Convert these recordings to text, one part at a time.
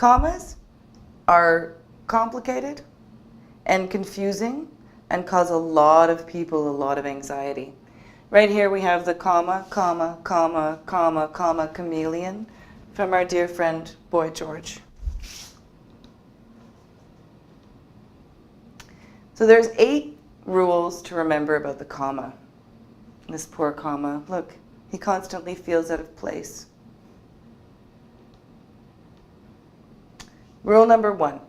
Commas are complicated and confusing and cause a lot of people a lot of anxiety. Right here we have the comma, comma, comma, comma, comma, chameleon from our dear friend Boy George. So there's 8 rules to remember about the comma. This poor comma, look, he constantly feels out of place. Rule number 1.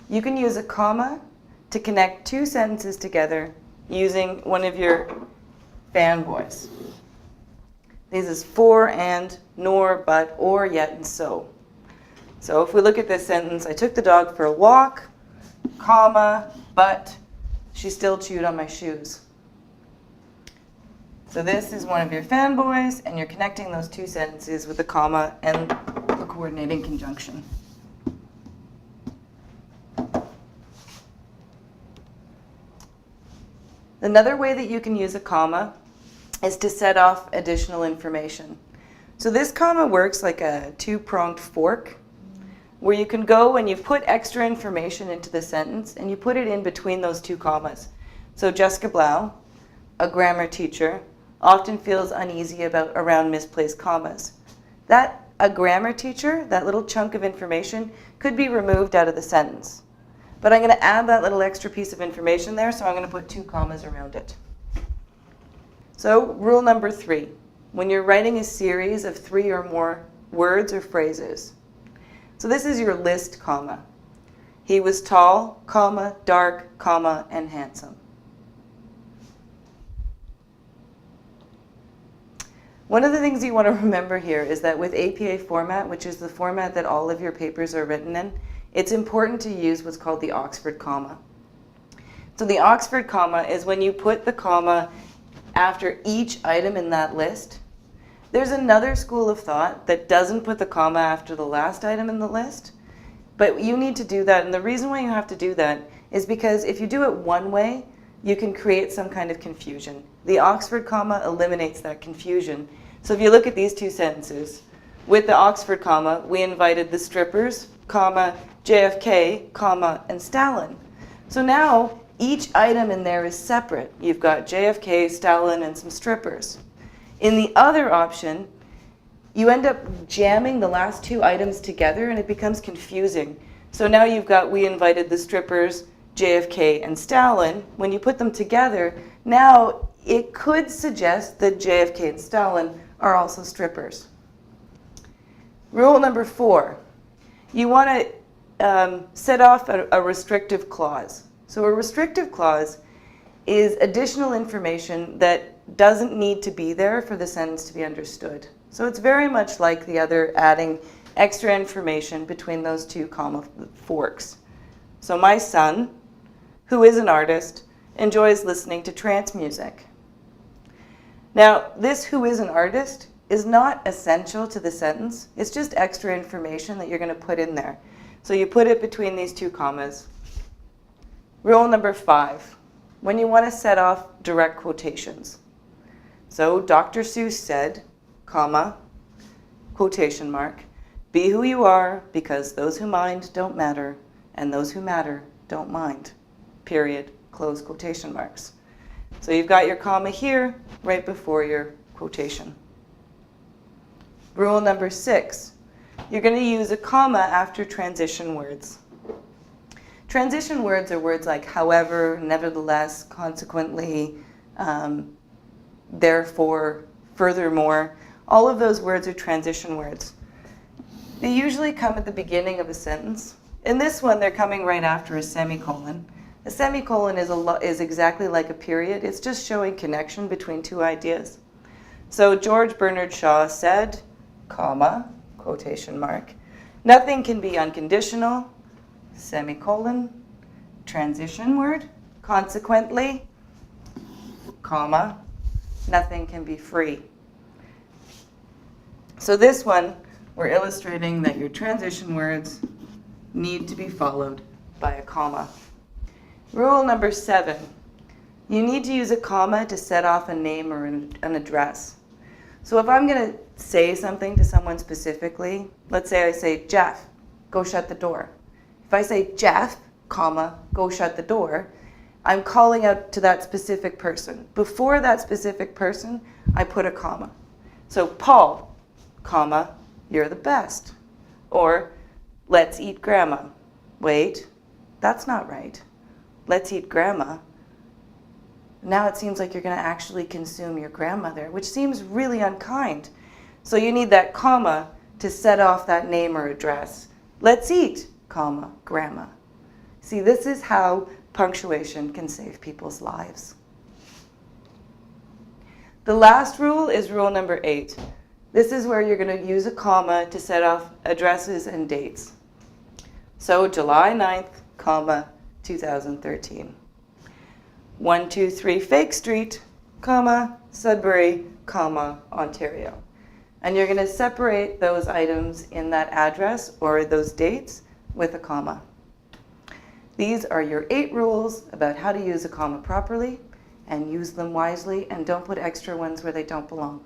You can use a comma to connect 2 sentences together using one of your fanboys. These is for, and, nor, but, or, yet, and so. So if we look at this sentence, I took the dog for a walk, comma, but she still chewed on my shoes. So this is one of your fanboys, and you're connecting those 2 sentences with a comma and a coordinating conjunction. Another way that you can use a comma is to set off additional information. So this comma works like a 2-pronged fork, where you can go and you put extra information into the sentence and you put it in between those 2 commas. So Jessica Blau, a grammar teacher, often feels uneasy around misplaced commas. A grammar teacher, that little chunk of information, could be removed out of the sentence. But I'm going to add that little extra piece of information there, so I'm going to put 2 commas around it. So rule number 3, when you're writing a series of 3 or more words or phrases. So this is your list comma. He was tall, comma, dark, comma, and handsome. One of the things you want to remember here is that with APA format, which is the format that all of your papers are written in, it's important to use what's called the Oxford comma. So the Oxford comma is when you put the comma after each item in that list. There's another school of thought that doesn't put the comma after the last item in the list, but you need to do that, and the reason why you have to do that is because if you do it one way, you can create some kind of confusion. The Oxford comma eliminates that confusion. So if you look at these 2 sentences, with the Oxford comma, we invited the strippers, comma, JFK, comma, and Stalin. So now each item in there is separate. You've got JFK, Stalin, and some strippers. In the other option, you end up jamming the last 2 items together and it becomes confusing. So now you've got, we invited the strippers, JFK, and Stalin. When you put them together, now it could suggest that JFK and Stalin are also strippers. Rule number 4, you want to set off a restrictive clause. So a restrictive clause is additional information that doesn't need to be there for the sentence to be understood. So it's very much like the other, adding extra information between those 2 comma forks. So my son, who is an artist, enjoys listening to trance music. Now, this who is an artist is not essential to the sentence. It's just extra information that you're going to put in there. So you put it between these 2 commas. Rule number 5, when you want to set off direct quotations. So Dr. Seuss said, comma, quotation mark, be who you are because those who mind don't matter and those who matter don't mind, period, close quotation marks. So you've got your comma here right before your quotation. Rule number 6, you're going to use a comma after transition words. Transition words are words like however, nevertheless, consequently, therefore, furthermore. All of those words are transition words. They usually come at the beginning of a sentence. In this one, they're coming right after a semicolon. A semicolon is exactly like a period. It's just showing connection between 2 ideas. So George Bernard Shaw said, comma, quotation mark, nothing can be unconditional, semicolon, transition word, consequently, comma, nothing can be free. So this one, we're illustrating that your transition words need to be followed by a comma. Rule number 7, you need to use a comma to set off a name or an address. So if I'm going to say something to someone specifically, let's say I say, Jeff, go shut the door. If I say Jeff, comma, go shut the door, I'm calling out to that specific person. Before that specific person, I put a comma. So Paul, comma, you're the best. Or let's eat grandma. Wait, that's not right. Let's eat grandma. Now it seems like you're going to actually consume your grandmother, which seems really unkind. So you need that comma to set off that name or address. Let's eat, comma, grandma. See, this is how punctuation can save people's lives. The last rule is rule number 8. This is where you're going to use a comma to set off addresses and dates. So July 9th, comma, 2013. 123 Fake Street, comma, Sudbury, comma, Ontario. And you're going to separate those items in that address or those dates with a comma. These are your 8 rules about how to use a comma properly and use them wisely, and don't put extra ones where they don't belong.